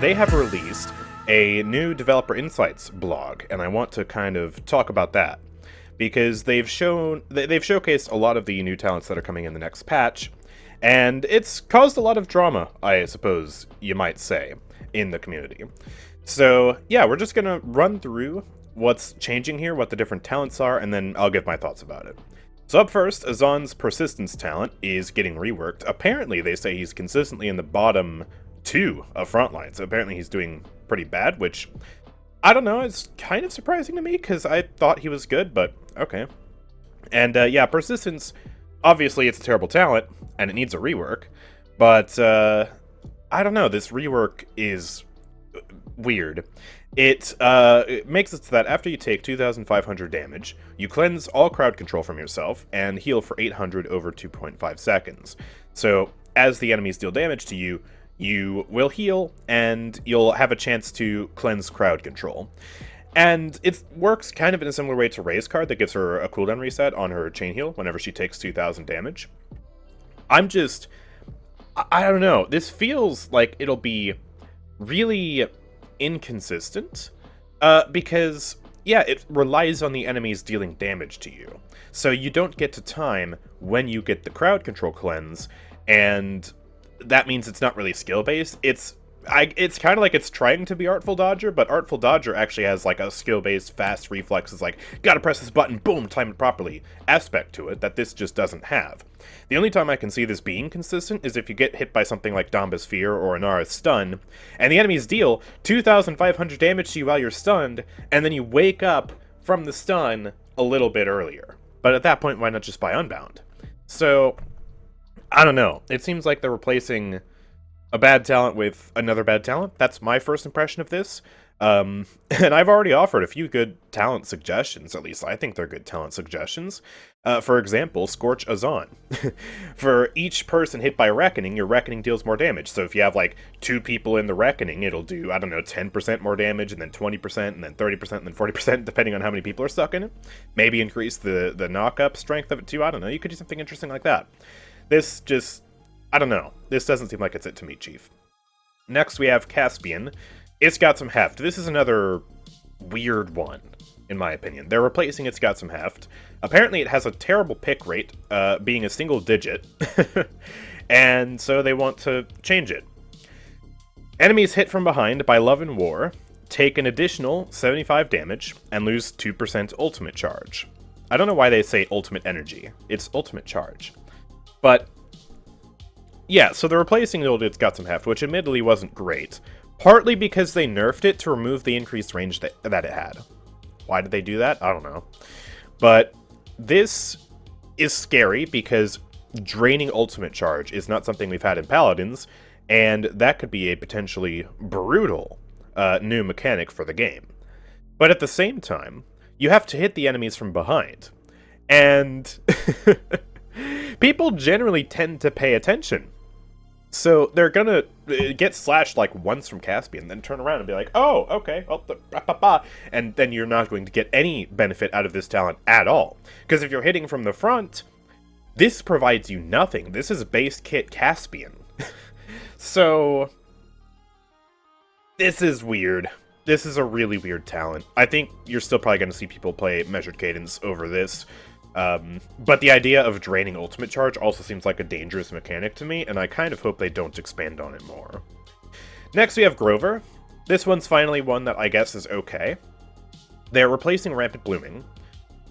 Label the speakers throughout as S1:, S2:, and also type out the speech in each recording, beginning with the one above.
S1: They have released a new Developer Insights blog, and I want to kind of talk about that. Because they've showcased a lot of the new talents that are coming in the next patch, and it's caused a lot of drama, I suppose you might say, in the community. So yeah, we're just gonna run through what's changing here, what the different talents are, and then I'll give my thoughts about it. So up first, Azaan's Persistence talent is getting reworked. Apparently they say he's consistently in the bottom 2 of Frontline, so apparently he's doing pretty bad, which, I don't know, it's kind of surprising to me, because I thought he was good, but okay. And yeah, Persistence, obviously it's a terrible talent, and it needs a rework, but I don't know, this rework is weird. It makes it so that after you take 2,500 damage, you cleanse all crowd control from yourself, and heal for 800 over 2.5 seconds. So, as the enemies deal damage to you, you will heal, and you'll have a chance to cleanse crowd control. And it works kind of in a similar way to Ray's card that gives her a cooldown reset on her chain heal whenever she takes 2,000 damage. I don't know, this feels like it'll be really inconsistent, because, yeah, it relies on the enemies dealing damage to you. So you don't get to time when you get the crowd control cleanse, and that means it's not really skill-based. It's kind of like it's trying to be Artful Dodger, but Artful Dodger actually has like a skill-based fast reflexes, like, gotta press this button, boom, time it properly aspect to it that this just doesn't have. The only time I can see this being consistent is if you get hit by something like Damba's Fear or Inara's Stun, and the enemies deal 2,500 damage to you while you're stunned, and then you wake up from the stun a little bit earlier. But at that point, why not just buy Unbound? So, I don't know. It seems like they're replacing a bad talent with another bad talent. That's my first impression of this. And I've already offered a few good talent suggestions, at least I think they're good talent suggestions. For example, Scorch Azaan. For each person hit by Reckoning, your Reckoning deals more damage. So if you have like 2 people in the Reckoning, it'll do, I don't know, 10% more damage, and then 20%, and then 30%, and then 40%, depending on how many people are stuck in it. Maybe increase the knock-up strength of it too, I don't know. You could do something interesting like that. This just, I don't know. This doesn't seem like it's it to me, Chief. Next, we have Caspian. It's Got Some Heft. This is another weird one, in my opinion. They're replacing It's Got Some Heft. Apparently, it has a terrible pick rate, being a single digit, and so they want to change it. Enemies hit from behind by Love and War take an additional 75 damage and lose 2% ultimate charge. I don't know why they say ultimate energy. It's ultimate charge. But, yeah, so they're replacing the old It's Got Some Heft, which admittedly wasn't great. Partly because they nerfed it to remove the increased range that it had. Why did they do that? I don't know. But this is scary because draining ultimate charge is not something we've had in Paladins, and that could be a potentially brutal new mechanic for the game. But at the same time, you have to hit the enemies from behind. And people generally tend to pay attention. So they're gonna get slashed like once from Caspian, then turn around and be like, oh, okay, and then you're not going to get any benefit out of this talent at all. Because if you're hitting from the front, this provides you nothing. This is base kit Caspian. So, this is weird. This is a really weird talent. I think you're still probably going to see people play Measured Cadence over this. But the idea of draining ultimate charge also seems like a dangerous mechanic to me, and I kind of hope they don't expand on it more. Next we have Grover. This one's finally one that I guess is okay. They're replacing Rampant Blooming,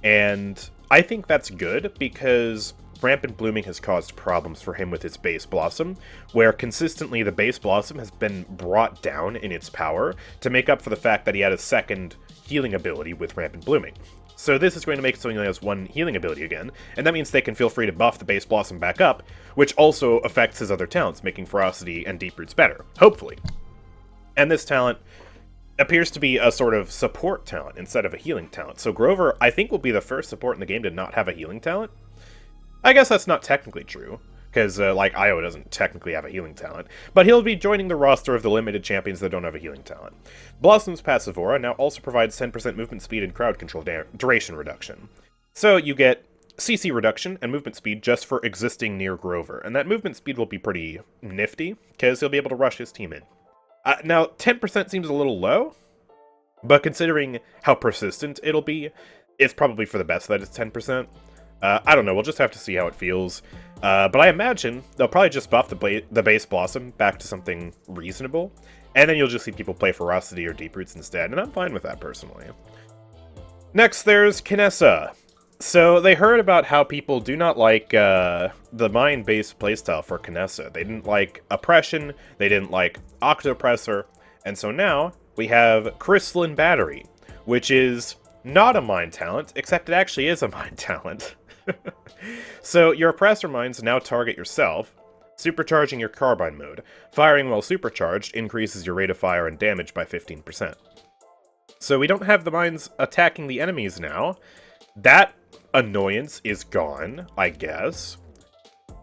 S1: and I think that's good because Rampant Blooming has caused problems for him with his base Blossom, where consistently the base Blossom has been brought down in its power to make up for the fact that he had a second healing ability with Rampant Blooming. So this is going to make it so he only has one healing ability again, and that means they can feel free to buff the base Blossom back up, which also affects his other talents, making Ferocity and Deep Roots better, hopefully. And this talent appears to be a sort of support talent instead of a healing talent. So Grover, I think, will be the first support in the game to not have a healing talent. I guess that's not technically true, because, like, Io doesn't technically have a healing talent, but he'll be joining the roster of the limited champions that don't have a healing talent. Blossom's passive Vora now also provides 10% movement speed and crowd control duration reduction. So you get CC reduction and movement speed just for existing near Grover, and that movement speed will be pretty nifty, because he'll be able to rush his team in. Now, 10% seems a little low, but considering how persistent it'll be, it's probably for the best that it's 10%. I don't know, we'll just have to see how it feels. But I imagine they'll probably just buff the base Blossom back to something reasonable, and then you'll just see people play Ferocity or Deep Roots instead, and I'm fine with that personally. Next, there's Kinessa. So they heard about how people do not like the mine-based playstyle for Kinessa. They didn't like Oppression, they didn't like Octopressor, and so now we have Crystalline Battery, which is not a mine talent, except it actually is a mine talent. So your Oppressor mines now target yourself, supercharging your carbine mode. Firing while supercharged increases your rate of fire and damage by 15%. So we don't have the mines attacking the enemies now. That annoyance is gone, I guess.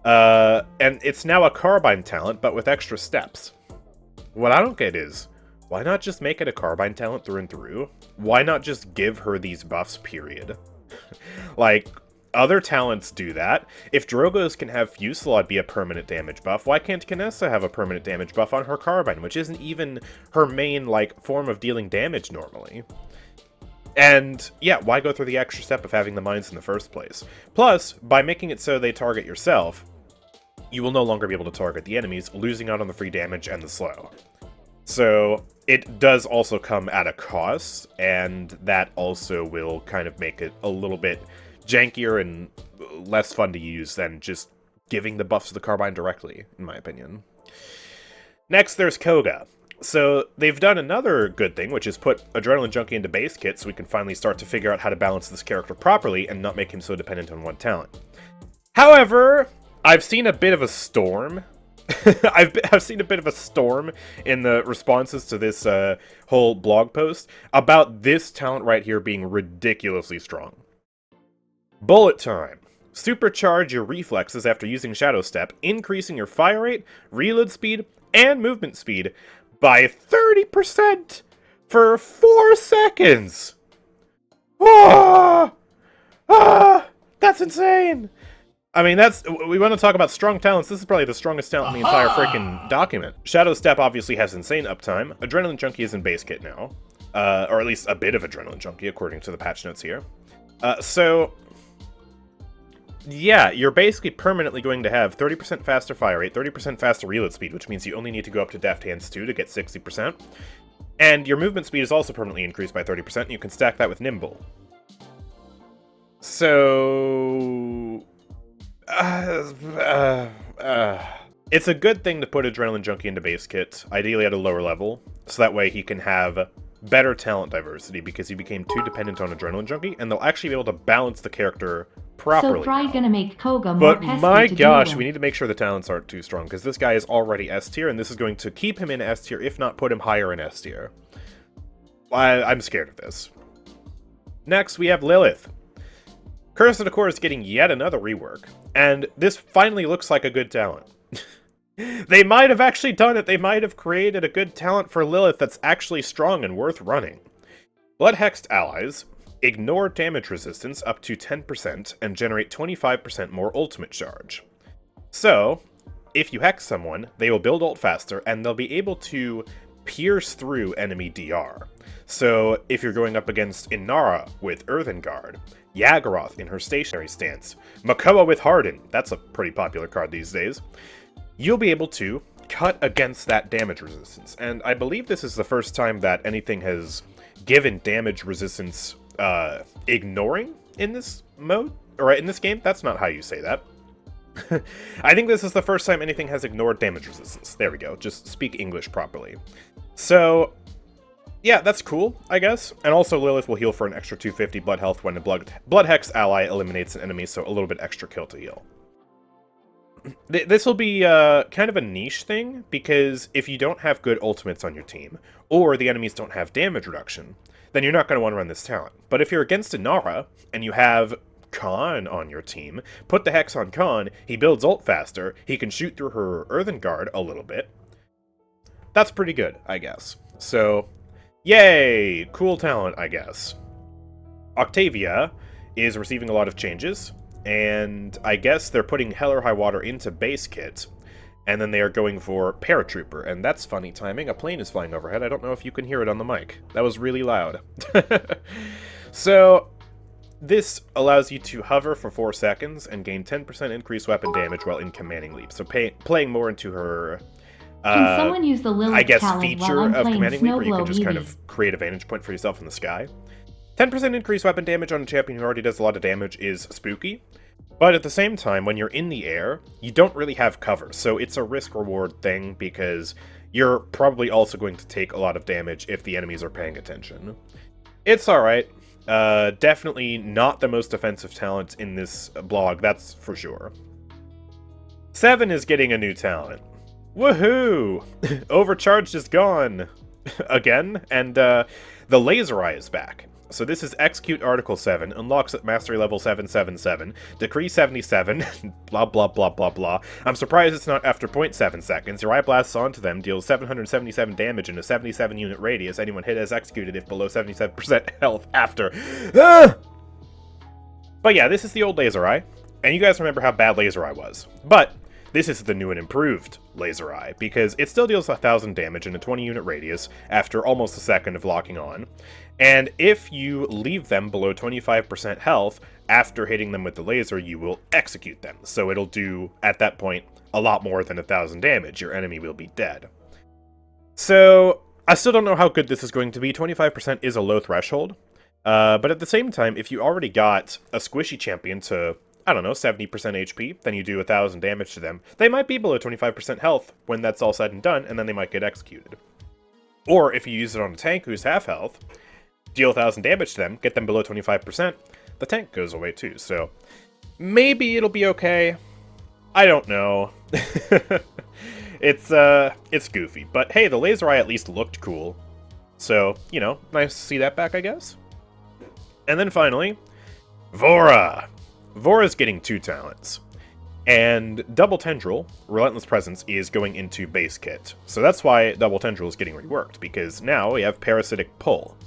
S1: And it's now a carbine talent, but with extra steps. What I don't get is, why not just make it a carbine talent through and through? Why not just give her these buffs, period? Like, other talents do that. If Drogo's can have Fusillade be a permanent damage buff, why can't Kinessa have a permanent damage buff on her carbine, which isn't even her main, like, form of dealing damage normally? And, yeah, why go through the extra step of having the mines in the first place? Plus, by making it so they target yourself, you will no longer be able to target the enemies, losing out on the free damage and the slow. So, it does also come at a cost, and that also will kind of make it a little bit jankier and less fun to use than just giving the buffs to the carbine directly, in my opinion. Next, there's Koga. So, they've done another good thing, which is put Adrenaline Junkie into base kit so we can finally start to figure out how to balance this character properly and not make him so dependent on one talent. However, I've seen a bit of a storm. I've seen a bit of a storm in the responses to this whole blog post about this talent right here being ridiculously strong. Bullet Time. Supercharge your reflexes after using Shadow Step, increasing your fire rate, reload speed, and movement speed by 30% for 4 seconds! That's insane! I mean, we want to talk about strong talents. This is probably the strongest talent in the entire freaking document. Shadow Step obviously has insane uptime. Adrenaline Junkie is in base kit now. Or at least a bit of Adrenaline Junkie, according to the patch notes here. So, yeah, you're basically permanently going to have 30% faster fire rate, 30% faster reload speed, which means you only need to go up to Deft Hands 2 to get 60%. And your movement speed is also permanently increased by 30%, and you can stack that with Nimble. So, it's a good thing to put Adrenaline Junkie into base kit, ideally at a lower level, so that way he can have better talent diversity, because he became too dependent on Adrenaline Junkie, and they'll actually be able to balance the character properly.
S2: So try gonna make Koga more pesky.
S1: But my gosh, we need to make sure the talents aren't too strong, because this guy is already S tier, and this is going to keep him in S tier, if not put him higher in S tier. I'm scared of this. Next, we have Lilith. Curse of the Core is getting yet another rework, and this finally looks like a good talent. They might have actually done it. They might have created a good talent for Lilith that's actually strong and worth running. Blood Hexed allies ignore damage resistance up to 10% and generate 25% more ultimate charge. So, if you hex someone, they will build ult faster, and they'll be able to pierce through enemy DR. So, if you're going up against Inara with Earthen Guard, Yagharoth in her stationary stance, Makoa with Harden, that's a pretty popular card these days, you'll be able to cut against that damage resistance. And I believe this is the first time that anything has given damage resistance ignoring in this mode, or in this game. That's not how you say that. I think this is the first time anything has ignored damage resistance. There we go, just speak English properly. So, yeah, that's cool, I guess. And also Lilith will heal for an extra 250 blood health when a blood hex ally eliminates an enemy, so a little bit extra kill to heal. This will be kind of a niche thing, because if you don't have good ultimates on your team, or the enemies don't have damage reduction, then you're not going to want to run this talent. But if you're against Inara, and you have Khan on your team, put the Hex on Khan, he builds ult faster, he can shoot through her Earthen Guard a little bit. That's pretty good, I guess. So, yay! Cool talent, I guess. Octavia is receiving a lot of changes. and I guess they're putting Hell or High Water into base kit, and then they are going for paratrooper, and that's funny timing. A plane is flying overhead. I don't know if you can hear it on the mic. That was really loud. So, this allows you to hover for 4 seconds and gain 10% increased weapon damage while in commanding leap. So playing more into her,
S2: Can someone use the Lilith
S1: I guess,
S2: talent
S1: feature
S2: while I'm
S1: of
S2: playing
S1: commanding leap, where you can
S2: Snowblow
S1: just kind
S2: BB?
S1: of create a vantage point for yourself in the sky. 10% increased weapon damage on a champion who already does a lot of damage is spooky. But at the same time, when you're in the air, you don't really have cover. So it's a risk-reward thing because you're probably also going to take a lot of damage if the enemies are paying attention. It's alright. Definitely not the most offensive talent in this blog, that's for sure. 7 is getting a new talent. Woohoo! Overcharged is gone. Again, and the laser eye is back. So this is Execute Article 7, unlocks at Mastery Level 777, Decree 77, blah blah blah blah blah. I'm surprised it's not after 0.7 seconds. Your eye blasts onto them, deals 777 damage in a 77 unit radius. Anyone hit as executed if below 77% health after. Ah! But yeah, this is the old laser eye, and you guys remember how bad laser eye was. But this is the new and improved laser eye, because it still deals 1,000 damage in a 20 unit radius after almost a second of locking on. And if you leave them below 25% health after hitting them with the laser, you will execute them. So it'll do, at that point, a lot more than 1,000 damage. Your enemy will be dead. So, I still don't know how good this is going to be. 25% is a low threshold. But at the same time, if you already got a squishy champion to, I don't know, 70% HP, then you do 1,000 damage to them, they might be below 25% health when that's all said and done, and then they might get executed. Or if you use it on a tank who's half health, deal 1,000 damage to them, get them below 25%, the tank goes away too, so maybe it'll be okay. I don't know. It's goofy, but hey, the laser eye at least looked cool. So, you know, nice to see that back, I guess. And then finally, Vora! Vora's getting 2 talents. And Double Tendril, Relentless Presence, is going into base kit. So that's why Double Tendril is getting reworked, because now we have Parasitic Pull.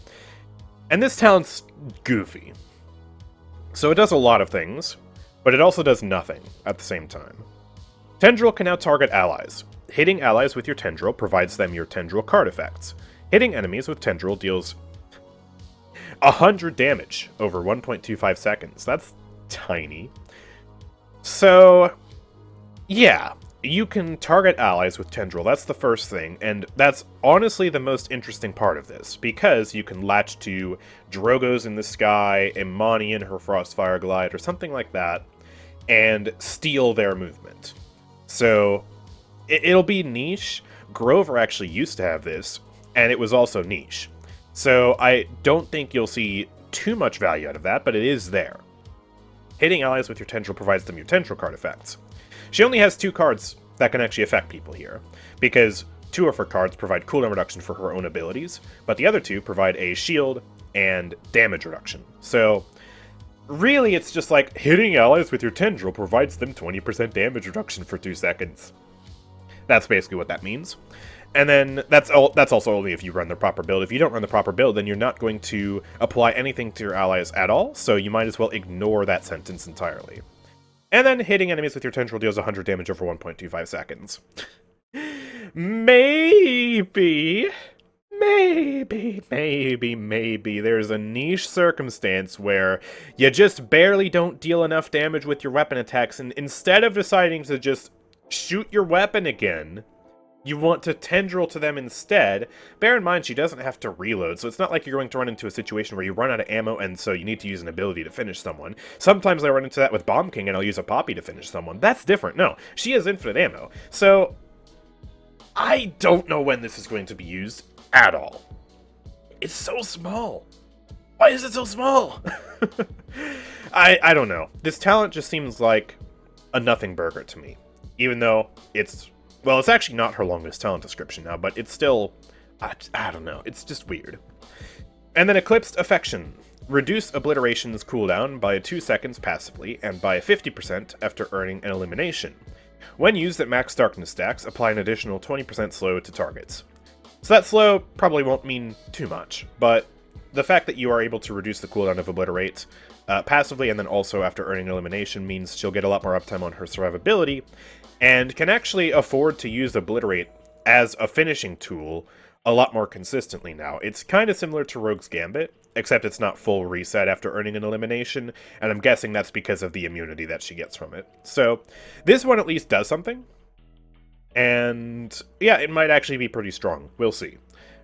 S1: And this talent's goofy. So it does a lot of things, but it also does nothing at the same time. Tendril can now target allies. Hitting allies with your Tendril provides them your Tendril card effects. Hitting enemies with Tendril deals 100 damage over 1.25 seconds. That's tiny. So, yeah, you can target allies with Tendril, that's the first thing, and that's honestly the most interesting part of this, because you can latch to Drogos in the sky, Imani in her Frostfire Glide, or something like that, and steal their movement. So, it'll be niche. Grover actually used to have this, and it was also niche. So, I don't think you'll see too much value out of that, but it is there. Hitting allies with your Tendril provides them your Tendril card effects. She only has 2 cards that can actually affect people here, because 2 of her cards provide cooldown reduction for her own abilities, but the other 2 provide a shield and damage reduction. So, really it's just like, hitting allies with your Tendril provides them 20% damage reduction for 2 seconds. That's basically what that means. And then that's also only if you run the proper build. If you don't run the proper build, then you're not going to apply anything to your allies at all, so you might as well ignore that sentence entirely. And then hitting enemies with your Tendril deals 100 damage over 1.25 seconds. Maybe there's a niche circumstance where you just barely don't deal enough damage with your weapon attacks, and instead of deciding to just shoot your weapon again, you want to Tendril to them instead. Bear in mind, she doesn't have to reload, so it's not like you're going to run into a situation where you run out of ammo and so you need to use an ability to finish someone. Sometimes I run into that with Bomb King and I'll use a Poppy to finish someone. That's different. No, she has infinite ammo. So, I don't know when this is going to be used at all. It's so small. Why is it so small? I don't know. This talent just seems like a nothing burger to me. Even though it's... Well, it's actually not her longest talent description now, but it's still... I don't know. It's just weird. And then Eclipsed Affection. Reduce Obliteration's cooldown by 2 seconds passively, and by 50% after earning an elimination. When used at max darkness stacks, apply an additional 20% slow to targets. So that slow probably won't mean too much, but the fact that you are able to reduce the cooldown of Obliterate passively, and then also after earning elimination means she'll get a lot more uptime on her survivability, and can actually afford to use Obliterate as a finishing tool a lot more consistently now. It's kind of similar to Rogue's Gambit, except it's not full reset after earning an elimination, and I'm guessing that's because of the immunity that she gets from it. So, this one at least does something, and yeah, it might actually be pretty strong. We'll see.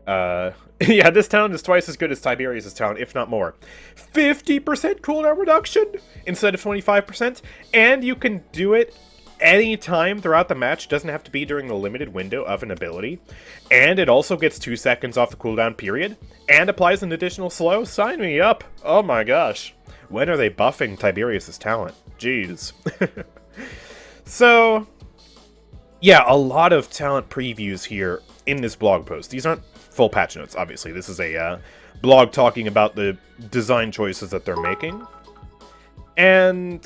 S1: Yeah, this talent is twice as good as Tiberius' talent, if not more. 50% cooldown reduction instead of 25%, and you can do it any time throughout the match. Doesn't have to be during the limited window of an ability, and it also gets 2 seconds off the cooldown period, and applies an additional slow. Sign me up! Oh my gosh. When are they buffing Tiberius' talent? Jeez. So, yeah, a lot of talent previews here in this blog post. These aren't full patch notes, obviously. This is a blog talking about the design choices that they're making. And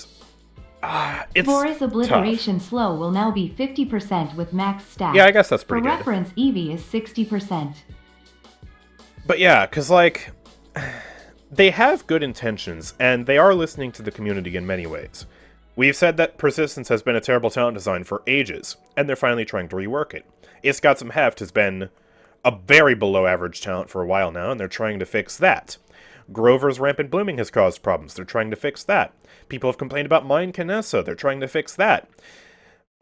S1: it's
S2: Vora's obliteration
S1: tough.
S2: slow will now be 50% with max stat.
S1: Yeah, I guess that's pretty
S2: For
S1: good.
S2: reference, Eevee is 60%.
S1: But yeah, because, like, they have good intentions, and they are listening to the community in many ways. We've said that Persistence has been a terrible talent design for ages, and they're finally trying to rework it. It's Got Some Heft has been a very below-average talent for a while now, and they're trying to fix that. Grover's Rampant Blooming has caused problems. They're trying to fix that. People have complained about Mine Kinessa. They're trying to fix that.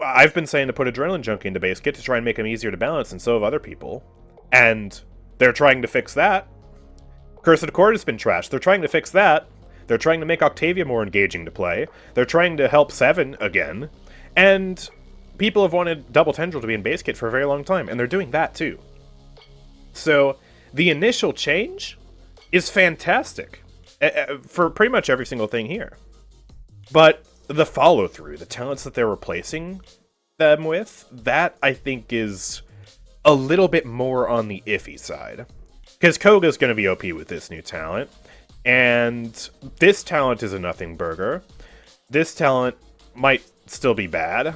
S1: I've been saying to put Adrenaline Junkie into base kit to try and make him easier to balance, and so have other people. And they're trying to fix that. Cursed Accord has been trashed. They're trying to fix that. They're trying to make Octavia more engaging to play. They're trying to help Seven again. And people have wanted Double Tendril to be in base kit for a very long time, and they're doing that too. So, the initial change is fantastic for pretty much every single thing here. But the follow-through, the talents that they're replacing them with, that I think is a little bit more on the iffy side. Because Koga's going to be OP with this new talent, and this talent is a nothing burger. This talent might still be bad.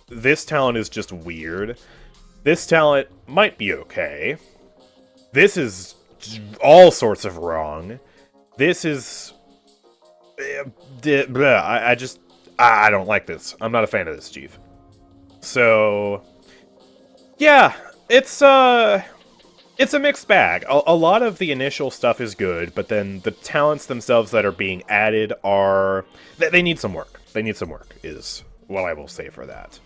S1: This talent is just weird. This talent might be okay. This is all sorts of wrong. This is... I don't like this. I'm not a fan of this, Chief. So... yeah, it's a mixed bag. A lot of the initial stuff is good, but then the talents themselves that are being added are... they need some work. They need some work, is what I will say for that.